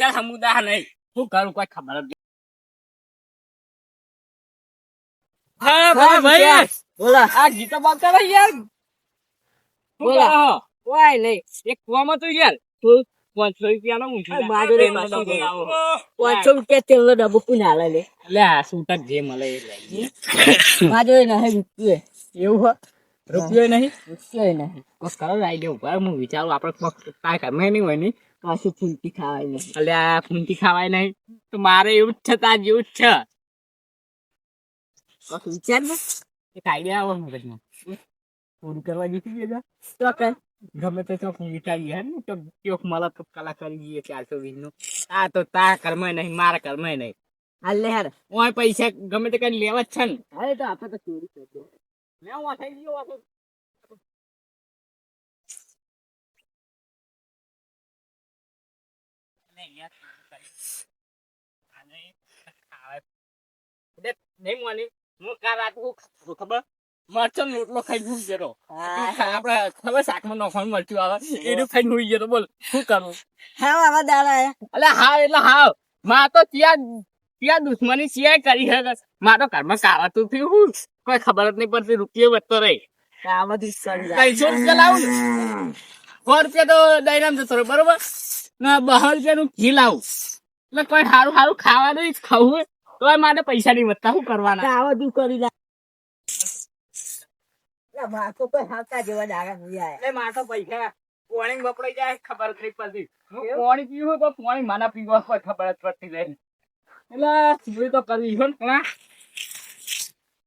યાર સમુદાય નહીં શું કરું કોઈ ખબર જ નહીં. હા ભાઈ બોલો આ ગીતો બોલતા રહી યાર શું બોલો. કરો છો? કોઈ નહીં એક કુવામાં તું યાર તું 500 રૂપિયાનો ઊંચું આ મારો રે પાછો ડબ્બો લાવો. 500 રૂપિયા તેલનો ડબ્બો કોણ હાલે લે લે આ સૂટ જ જે મળે એ લઈ લે. મારો રે નહીં રૂપિયો એવું હો રૂપિયો નહીં રૂપિયો નહીં કોક કરો લાઈ દે ઉપર હું વિચારું આપણે કોક કાંઈ કરમે નહીં હોય નહીં પાછું ફૂલતી ખાવાય નહીં એટલે આ ફૂંટી ખાવાય નહીં તો મારે એવું જ છે તાર જેવું જ છે કોક વિચાર ને એક આઈડિયા આવો મગજમાં પૂરી કરવા જીતી ગયા તો કઈ ગમે તે ચોક વિચારીએ હે ને તો ચોક મળે તો કલાકારી જઈએ 420 નું આ તો તાર કર્મે નહીં મારા કર્મે નહીં હાલ લે હાર ઓય પૈસા ગમે તે કઈ લેવા જ છે ને અરે તો આપણે તો ચોરી કરી દે લેવા થઈ ગયો વાતો નહીં મોની હું કા રાત ખબર મરચો રોટલો ખાઈ ભૂલ ગયો આપડે ખબર શાકમાં નોખવાનું મરચું આવે એનું ખાઈ ભૂલ ગયો બોલ શું કરું હા આવા દાડા એટલે હા એટલે હા માં તો ત્યાં દુશ્મની સિવાય કરી હે માં તો ઘરમાં કાવાતું થયું હું કોઈ ખબર જ નહીં પડતી રૂપિયો વધતો રહી આમાંથી કરી 300 રૂપિયા લાવું ને 100 રૂપિયા તો દઈરામ જતો રહ્યો બરોબર ના 12 રૂપિયાનું ઘી લાવું એટલે કોઈ સારું સારું ખાવાનું જ ખાવું તો માટે પૈસા નહીં વધતા શું કરવાના આવા દુ કરી લા માકો કોઈ હાકા જેવા દાડા નહીં આયા એટલે માં તો પૈસા પોણી વપરાઈ જાય ખબર જ નહીં પડતી પોણી પીવું તો પોણી માના પીવા કોઈ ખબર જ પડતી નહીં એટલે ચીવડી તો કરવી હોય ને પણ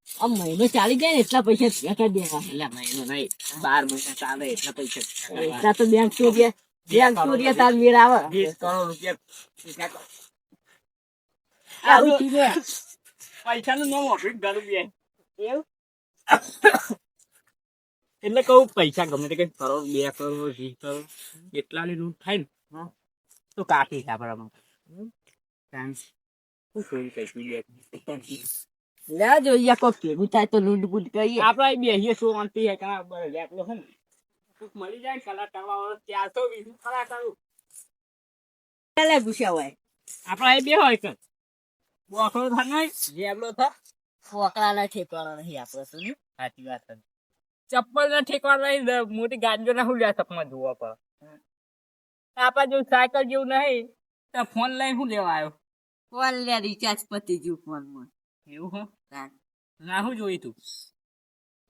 આ મહિનો ચાલી જાય ને એટલા પૈસા ભેગા કરી દેવા એટલે મહિનો નહીં 12 મહિના ચાલે એટલા પૈસા એટલા તો બેંક ચોરીયા તાર મેળ આવે 20 કરોડ રૂપિયા આવું ચીવે પૈસાનું નામ ઓફિસ ગયું બે એવું એટલે કહું પૈસા ગમે તે કઈ કરોડ 2 કરોડ 20 કરોડ એટલાની લૂંટ થાય ને તો કાફી છે આપણામાં શું ચોરી કઈ લે જોઈએ કોક ભેગું થાય તો લૂંટ બૂટ કરીએ આપડે બેહીએ શું અંતિ હે કા બરાબર એટલો છે ને કોક મળી જાય કલાકાર વાળો 420 કલાકાર લે ગુસ્સા હોય આપડે બે હોય કે બોખરો થાય નહીં જેબલો થા ફોકરા ના ઠેકવાના નહીં આપડે શું સાચી વાત છે ચપ્પલ ના ઠેકવા નહીં મોટી ગાડીઓ ના હું લે સપમાં જોવા પર આપા જો સાયકલ જેવું નહીં તો ફોન લઈને હું લેવા આવ્યો ફોન લે રિચાર્જ પતી ગયું ફોન માં એવું હો ના હું જોઈ તું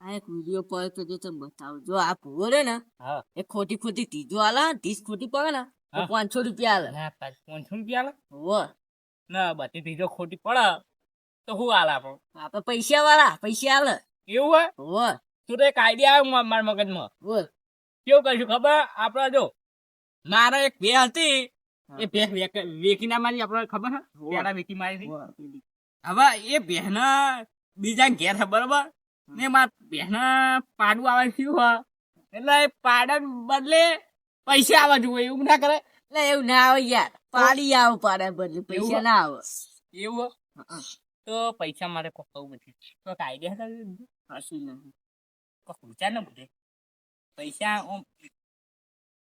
આ એક વિડીયો પર તો જો તમે બતાવો જો આ ભૂવો રે ને હા એ ખોટી ત્રીજો આલે 30 ખોટી પડે ને તો 500 રૂપિયા આલે ના 500 રૂપિયા આલે હો ના બધી ત્રીજો ખોટી પડે તો હું આલે આપણો આપણે પૈસા વાળા પૈસા આલે એવું હે હો તું તો એક આઈડિયા આવ્યો મારા મગજમાં બોલ કેવું કરશું ખબર આપડે જો મારે એક ભે હતી એ ભે વેકી ના મારી આપડે ખબર હે પેલા વેકી મારી હવે એ ભેના બીજા ઘેર છે બરોબર ને મારા ભેના પાડું આવે થયું હે એટલે એ પાડા બદલે પૈસા આવવા જોઈએ એવું ના કરે એટલે એવું ના આવે યાર પાડી આવ પાડે બદલે પૈસા ના આવે એવું તો પૈસા મારે કોક કહું નથી તો આઈડિયા હસી નહીં કોક વિચાર ને બધે પૈસા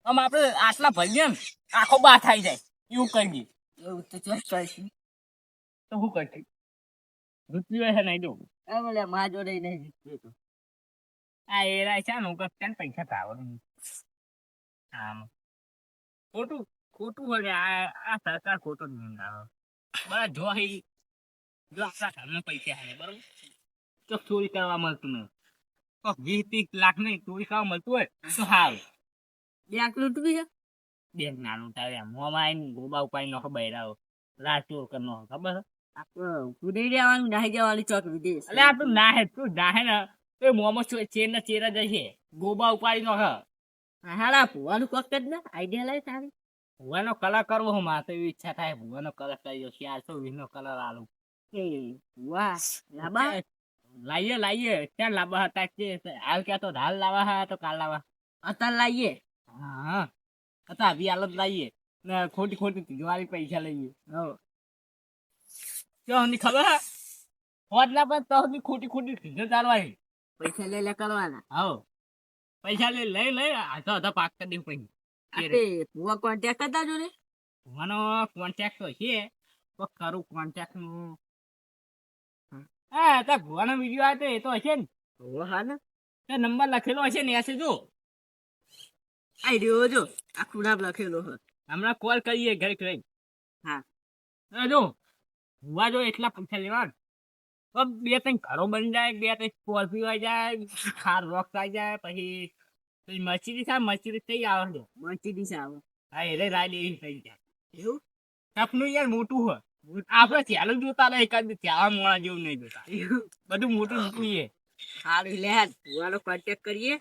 આમ આપડે આટલા ભરીએ ને આખો બા થઈ જાય એવું કરી દઈએ એવું તો ચોસ કરશું તો શું કરશું રૂપિયો છે નહીં દઉં બોલે માં જોડે નહીં જીતતું તો આ એરા છે ને હું કઈ પૈસા કાવડું આમ ખોટું ખોટું હોય આ સરકાર ખોટો જ નહીં આવે બરાબર જો આપણા ઘરમાં પૈસા આવે બરોબર તો ચોરી કરવા મળતું નહીં કોક 20-30 લાખ નહીં ચોરી કરવા મળતું હોય તો સારું બેંક લૂંટવી છે બેંક ના લૂંટાવે મોમાં આવીને ગોબા ઉપાડી નાખો બૈરાઓ રાત ચોર કરી નાખો ખબર ઉડી જવાનું નાહી જવાની ચોક વિદેશ એટલે આપણું નાહે તું નાહે ને તો મોમો ચેરના ચેરા જશે ગોબા ઉપાડી નાખે હાલા ભુવાનું કોક જ ને આઈડિયા લાવી સારી ભુવાનો કલર કરવો હું મારે તો એવી ઈચ્છા થાય ભુવાનો કલર કરી દો 420 નો કલર આલું વાહ લાબા લાવીએ ક્યાં લાવવા હતા હાલ ક્યાં તો હાલ લાવવા હા તો કાલ લાવવા અત્યારે લાવીએ હા હતા અભી હાલત લાવીએ ને ખોટી તિજવારી પૈસા લઈએ હની ખબર હે હોત ના પણ તો ખોટી તીજો ચાલવાની પૈસા લે કરવાના હા પૈસા લઈ આ તો પાક કરી દેવું આપણે ભુવા કોન્ટેક્ટ હતા જો ને ભુવાનો કોન્ટેક્ટ તો છે તો ખરું કોન્ટેક્ટ નું હા તો ભુવાનો વિડીયો આવ્યો એ તો હશે ને હા ને તે નંબર લખેલો હશે ને એસે જો આઈ રહ્યો જો આ ખુણાબ લખેલો હે હમણાં કોલ કરીએ ઘરે કરી હા જો ભુવા જો એટલા પૈસા લેવા તો બે ત્રણ ઘરો બની જાય બે ત્રણ સ્કોર્પિયો આવી જાય કાર રોક્સ આવી જાય પછી મર્સિડીઝ આવે મર્સિડીઝ થઈ આવે છે મર્સિડીઝ આવે હા એ રાય લેવી થઈ જાય એવું સપનું યાર મોટું હોય આપણે ચાલુ જોતા ને એકાદ ચાવા મોણા જેવું નહીં જોતા એવું બધું મોટું મોટું છે સારું લે ભુવાનો કોન્ટેક્ટ કરીએ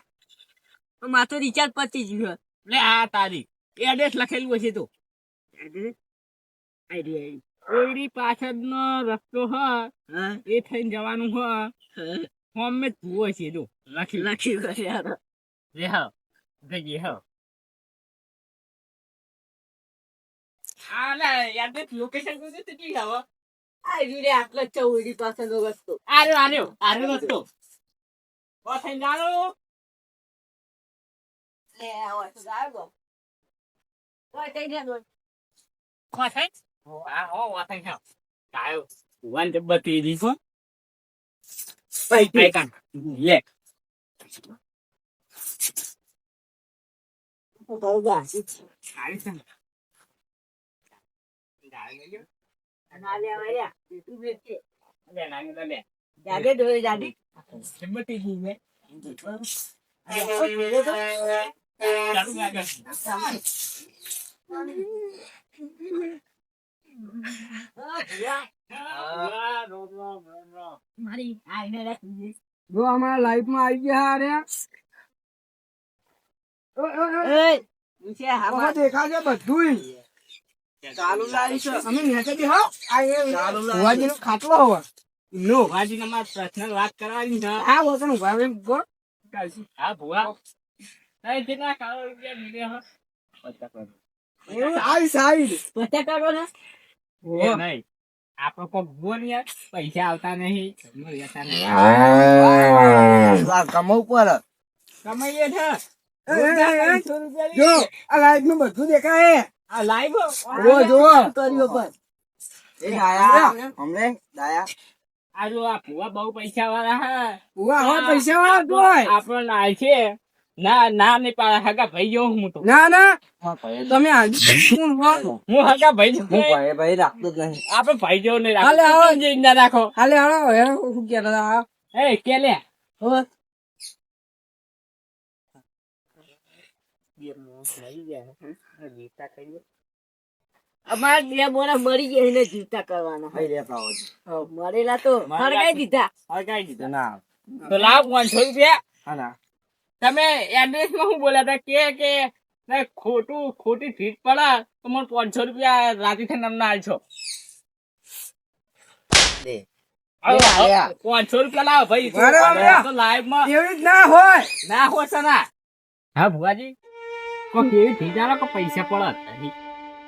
તો મારે તો રિચાર્જ પતી ગયું એટલે આ તારી એડ્રેસ લખેલું હશે તો આઈ રહ્યો કોઈની પાછળનો રસ્તો હ હા એ થઈને જવાનું હ ફોર્મ મેં જુઓ છે જો લખ્યું લખ્યું યાર રે હા જઈએ હા આ ના એડ્રેસ લોકેશન કોઈ તો કી હવે આઈ રહ્યો રે આટલો જ ચૌડી પાસેનો રસ્તો આર્યો રસ્તો ઓ થઈને જાણો લે આવો તો જાગો ઓય તઈ ને ખોસાઈ આ હો વાથાઈ ખાવ કાયો વન બતી દીધો પૈ કાન લે તો જા સારી છે ના લે આયા તું બેઠે લે નાની લે જાગે દોઈ જાડી બતી દી મે ચાલુ આગળ મારી આઈને રાખી જો અમારા લાઈફ માં આવી ગયા રે એ નીચે હામાં દેખાશે બધું ચાલુ લાવી છે અમે નેચે બી હો આ એ ભુવાજી નો ખાટલો હોવા નો વાજી ને માર પર્સનલ વાત કરવાની છે આ વતન ભાવે ગો હા ભુવા એ જેટલા કાળો રૂપિયા મિલે હ પચાસ એવું આવી સાઈડ પતા કાઢો ને એ નહીં આપણો કોક બોલ યાર પૈસા આવતા નહીં ઘરનું રહેતા નહીં કમાવું પર કમાઈએ છે જો આ લાઈફ નું બધું દેખાય આ લાઈવ જો કર્યો પર એ દાયા હમણે દાયા આ જો આ ભુવા બહુ પૈસા વાળા હા ભુવા હો પૈસા વાળા તોય આપણો લાલ છે ના નામ નહીં પાડે હગા ભાઈ જો હું તો ના ના તમે આજે હું હગા ભાઈ જો ભાઈ રાખતો જ નહીં આપણે ભાઈ જો નહીં હાલે રાખો આવો. જે ના રાખો હાલે હાલો શું કહેતા હતા એ કે લે હવે અમાર બે મોરા મરી ગયા એને જીવતા કરવાના ભાઈ લેતા આવો મરેલા તો હરગાઈ દીધા હગાઈ દીધા ના તો લાવ 500 રૂપિયા હા ના તમે એડ્રેસ માં શું બોલ્યા હતા કે ખોટી ફીટ પડે તો મને 500 રૂપિયા રાતે થઈને અમને આલશો દે 500 રૂપિયા લાવો ભાઈ બરાબર. તો લાઈવ માં એવી જ ના હોય ના હોય છે ના હા ભુવાજી કોક એવી ભીજાનો કો પૈસા પડે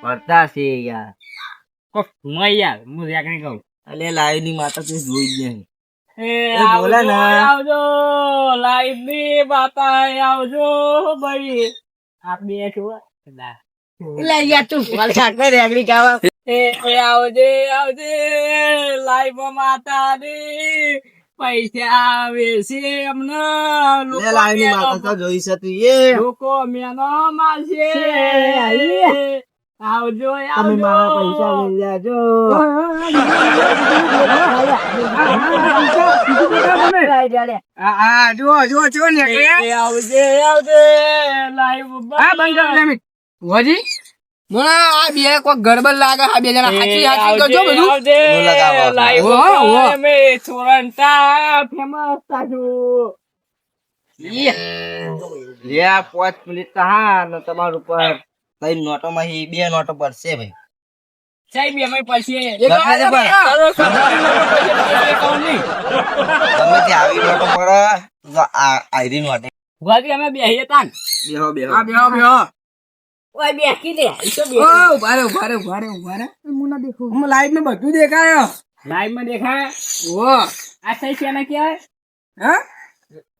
પડતા છે યાર કોક મય યાર હું રેકડી કહું અલે લાઈવ ની માતા તું જોઈ જ નહીં એ બોલે આવજો ને. આવજો લાઈવ ની બાતા આવજો ભાઈ આપ બે છો ના એટલે યાર તું ફોન કાઢ રેગડી ગાવા એ આવજે લાઈવ માતા ની પૈસા આવે છે અમને લે લાઈવ ની માતા તો જોઈ છે તું એ લોકો મેનો મારશે આવજો તમે મારા પૈસા લઈ જાજો હા જો ને આવજે લાઈવ હા બંધ કર લેમિત ભુવાજી મોણા આ બે કોઈ ગડબડ લાગે આ બે જણા હાચી હાચી કરજો બધું લાઈવ ઓ, ઓ. મે છોરંતા ફેમસ તાજુ લે 5 મિનિટ હા ને તમારું ઉપર ત્રણ નોટો માં બે નોટો પડશે ભાઈ સાહેબ અમે પછી ગમે તે પણ. તમે ત્યાં આવી નોટો પડે તો આ આયરી નોટે ભુવાજી અમે બેહીએ તાન બેહો હા બેહો ઓય બેસી લે ઈ તો ઓ ઉભા રે મુના દેખો હું લાઈટ ને બધું દેખાય લાઈવ માં દેખાય ઓ આ સહી છે ને ક્યાં હા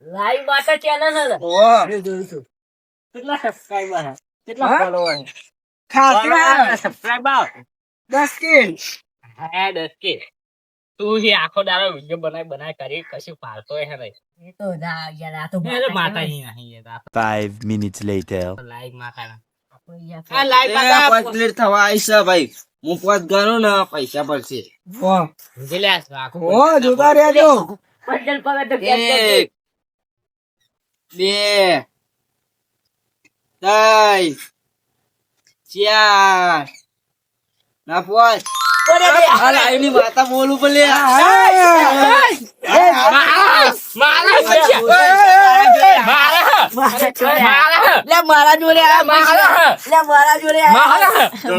લાઈવ માતા ચેનલ હે ઓ કેટલા સબસ્ક્રાઇબર હે કેટલા હા? ફોલોવર ખાસા સબસ્ક્રાઇબ આવ 10 કે હા 10 કે તું હી આખો દાડો વિડિયો બનાય કરી કશું પાલતો હે નહીં એ તો ના યાર આ તો એ તો માતા હી નહીં એ તો 5 minutes later. લાઈક માતા આપણે યાર આ લાઈક એ માતા 5 મિનિટ થવા આવી છે ભાઈ હું 5 ગણું ને પૈસા પડશે વાહ ગેલા આખો ઓ જોતા રહેજો પટેલ પગડ તો 1 2 3 4 ના પોચ આ લાઈવ ની વાતા બોલું ભલે લે મારા જોડે આ લે મારા જોડે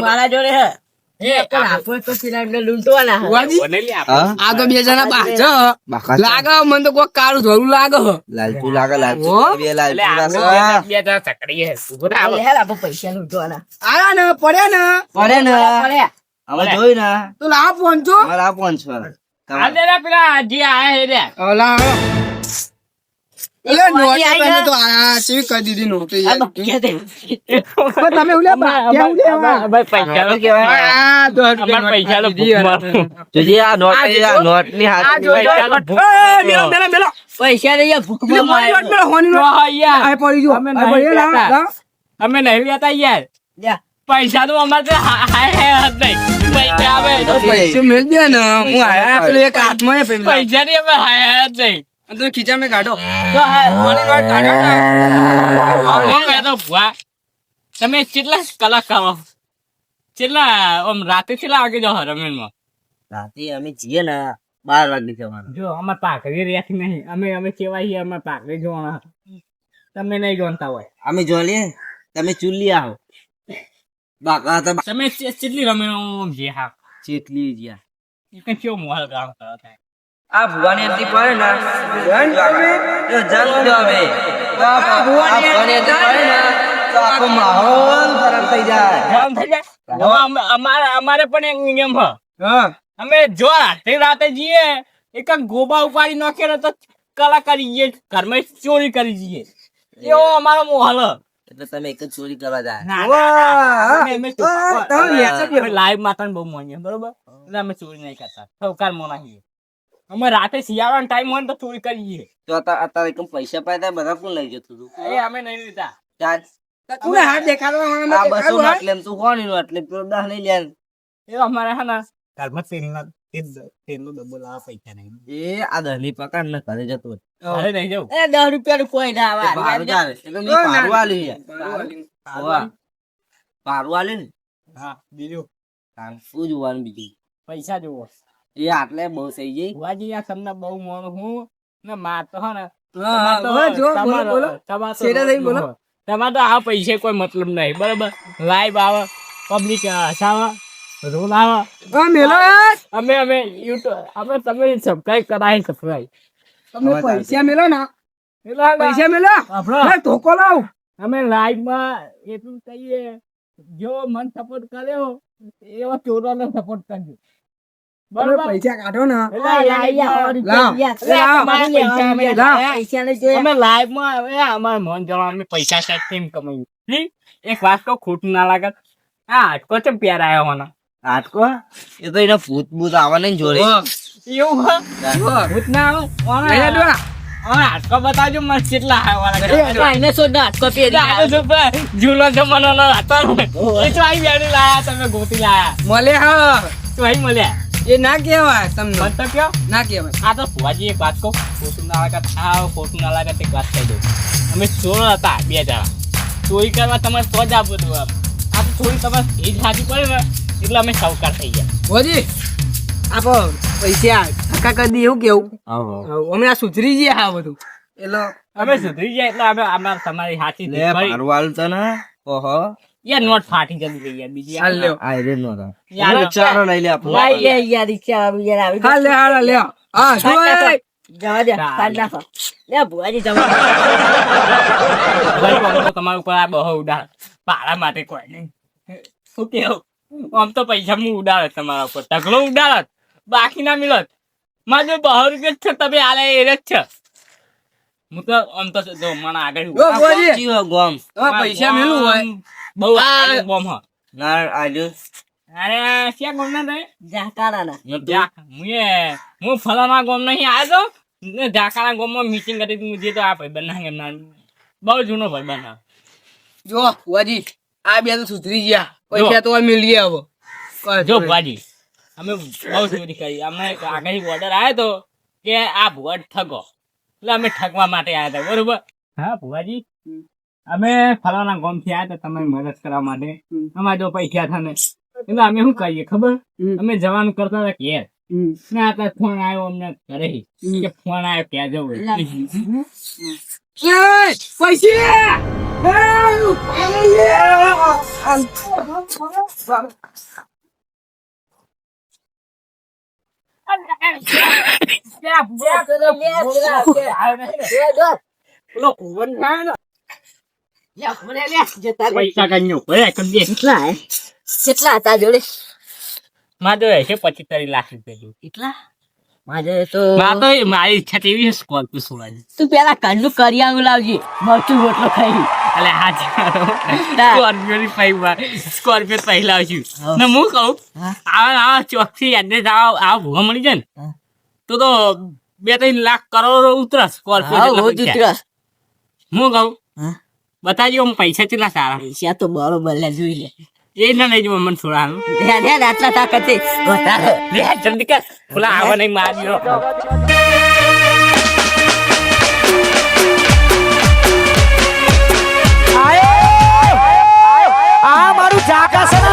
મારા જોડે હે પણ આપણે તો સિલાઈ ને લૂંટવાના હે વાજી આ તો બે જણા બાજ લાગે મને તો કોઈ કાળું ધોરું લાગે લાલચુ લાગે લાલચુ હો? બે લાલચુ લાગે લે હેલ આપણે પૈસા લૂંટવાના આયા ને પડ્યા ને પડે ને પડે અમે જોઈ ને તો લાવ પહોંચો અમારા 500 પેલા જે આયા હે રે ઓલા એટલે નોટ આપણે તો આ સેવી કરી દીધી નોટ આ યાર બક્યા દે પણ તમે ઉલ્યા બાકી પૈસા કહેવાય આ તો અમાર પૈસા તો ભૂખ માર. જોજે આ નોટ ની હાથ મેલો પૈસા લઈ ભૂખમાં મારી વાત મેલો હોની તો નોટ યાર આ પડી જો અમે આ નહીં પડી લા લેતા. લા. અમે નહીં લેતા યાર લે પૈસા તો અમારે તો હાય જ નહીં પૈસા આવે તો પૈસે મેલ દે ને હું આયા પેલો એક હાથમાં હે પેલા પૈસા ની અમે હાય જ નહીં તો ખીચા મેં કાઢો તો હોની નોટ કાઢો ને અમે તો ભુવા તમે કેટલા કલાક ખાવા કેટલા આમ રાતે કેટલા વાગે જાઓ રમેનમાં રાતે અમે જઈએ ને 12 વાગે જવાનું જો અમાર પાકડી રેખી નહીં અમે કેવાય છીએ અમાર પાકડી જોવાના તમે નહીં જોનતા હોય અમે જોલીએ તમે ચૂલી આવો બાકા તો તમે કેટલી રમે જે હા ચેટલી જ્યાં એ કઈ કેવો મોહલ કામ કરો થાય આ ભુવાની એમથી પડે ને તો જંગ જો હવે આ ભુવાની એમથી પડે ને તો આખો માહોલ ખરાબ થઈ જાય જામ થઈ જાય હવે અમારે પણ એક નિયમ હ હા અમે જો રાતે જઈએ એક ગોબા ઉપાડી નાખીએ ને તો કલા કરી જઈએ ઘરમાં ચોરી કરી જઈએ એવો અમારો મોહલ હ. એટલે તમે એક જ ચોરી કરવા જાય ના, વાહ. અમે તમે વેચો અમે લાઈવ માતાને બહુ માનીએ બરોબર એટલે અમે ચોરી નહીં કરતા સૌકાર મોનાઈએ અમે રાતે શિયાળાનો ટાઈમ હોય ને તો ચોરી કરીએ તો અત્યારે એકમ પૈસા પાય બધા કોણ લઈ જતું હતું એ અમે નહીં લીધા ચાર તું હાથ દેખાડવા આ 200 દેખાડવા નોટ લેમ તું કોણ નોટ લેમ તું 10 લઈ લે એ અમારે હે ને ઘરમાં તેલનો ડબ્બો લાવવા પૈસા નહીં એ આ દહની પકડ ને ઘરે જતો અરે નહીં જવું એ 10 રૂપિયાનું કોઈ ના આવે પારું ચાલે એટલે મેં પારું આલી હોવા પારું આલી ને હા બીજું તાન શું જોવાનું બીજું પૈસા જોવો એ આટલે બહુ થઈ ગઈ ભુવાજી આ તમને બહુ મોણું હું ને માર તો હે ને હા હા જો બોલો બોલો શેરા થઈ બોલો તમારે તો આ પૈસે કોઈ મતલબ નહીં બરાબર લાઈવ આવે પબ્લિક હસાવે રોલ આવે હા મેલો યાર અમે યુટ્યુબ અમે તમે સબસ્ક્રાઇબ કરાય સબસ્ક્રાઇબ તમે પૈસા મેલો ના પૈસા પૈસા મેલો આપણો લે ધોકો લાવ અમે લાઈવમાં એટલું કહીએ જો મન સપોર્ટ કર્યો એવો ચોરોને સપોર્ટ કરજો તમે બરાબર પૈસા કાઢો ને અમે લાઈવમાં હવે અમારે મન જવા અમે પૈસા સેટ કેમ કમાઈ ઠીક એક વાત તો ખોટું ના લાગે આ હાટકો ચમ પ્યાર આવ્યો મને આટકો એ તો એના ભૂત ભૂત આવે ને જોડે એવું હા ભૂત ના આવે લઈ લે હવે હાટકો બતાવજો મસ્ત કેટલા આવ્યા એને સોડા હાથકો પહેરી ઝૂલો જમાનો હતો ને એ તો આવી બેડી લાયા તમે ગોતી લાયા મળે હા તો અહીં મળ્યા એ ના કહેવાય તમને મત તો કયો ના કહેવાય આ તો ભુવાજી એક વાત કહું ખોટું ના લાગે આ ખોટું ના લાગે તે એક વાત કહી દઉં અમે ચોર હતા બે જણા ચોરી કરવા તમારે તો જ આપવું હતું આ તો થોડી તમારે એ જ હાથી પડે ને એટલે અમે સાવકાર થઈ ગયા ભોજી આપો પૈસા કાકા કરી દી એવું કેવું અમે આ સુધરી જઈએ હા બધું એટલે અમે સુધરી ગયા એટલે અમે અમારે તમારી હાથી લે પારું આલું તને ઓહો યાર નોટ ફાટી જતી રહી યાર બીજી હાલ લ્યો આ રે નો યાર, ચાલો લઈ લે આપણે રિક્ષા આવી હાલ લે હાલ લે હા શું હોય? જવા દે કાઢ નાખો લે ભુવાજી જવા તમારા ઉપર આ બહુ ઉડાડ ભાડા માટે કોઈ નહીં શું કેવું આમ તો પૈસા હું ઉડાડત તમારા ઉપર ઢગલો ઉડાડત બાકી ના મિલત મારે જો 200 રૂપિયા જ છે તમે આલે એ જ છે હું તો આમ તો જો મને આગળ ઓ ભોજી ગોમ હા, પૈસા મેલું હોય બહુ આગળ બોમ હ ના આજુ અરે ક્યાં ગોમના રે ઝાકારાના. હું ફલાણા ગોમ નહીં આવ્યો તો ઝાકાના ગોમમાં મીટિંગ કરી હતી. મુજે તો આ ભાઈબંધ ના એમના બહુ જૂનો ભાઈબંધ હા. જો ભુવાજી આ બે તો સુધરી ગયા પૈસા તો મિલી ગયા હવે જો ભુવાજી અમે બહુ ચોરી કરી. અમને આગળ ઓર્ડર આવ્યો તો કે આ ભુવાડ ઠગો એટલે અમે ઠગવા માટે આવ્યા હતા બરોબર. હા ભુવાજી અમે ફલાણા ગોમ થી આવ્યા હતા તમારી મદદ કરવા માટે. અમારે જો પૈસા હતા ને એટલે અમે શું કરીએ ખબર અમે જવાનું કરતા હતા ઘેર ને આ ફોન આવ્યો અમને ઘરે કે ફોન આવ્યો ક્યાં જવું પૈસા કઈ કેટલા હતા જોડે? મારે છે 25-30 લાખ રૂપિયા. એટલા? મારે તો મારી ઈચ્છા તો એવી છે સ્કોર્પિયો સોળાની. તું પેલા ઘરનું કરિયાણું લાવજે, મરચું રોટલો ખાઈ. એટલે હા સ્કોર્પિયો પહેલા આવશું ને હું કહું આ ચોકથી એડ્રેસ આ ભૂવા મળી જાય ને તો 2-3 લાખ કરોડ ઉતરસ સ્કોર્પિયો. હું કહું બતાજો પૈસા કેટલા સારા પૈસા તો બરોબર લે, જોઈ લે. એ ના નહીં મન છોડાનું આટલા તાકાત છે જલ્દી કર પેલા આવા નહીં માર્યો. આ મારું ઝાકા છે ને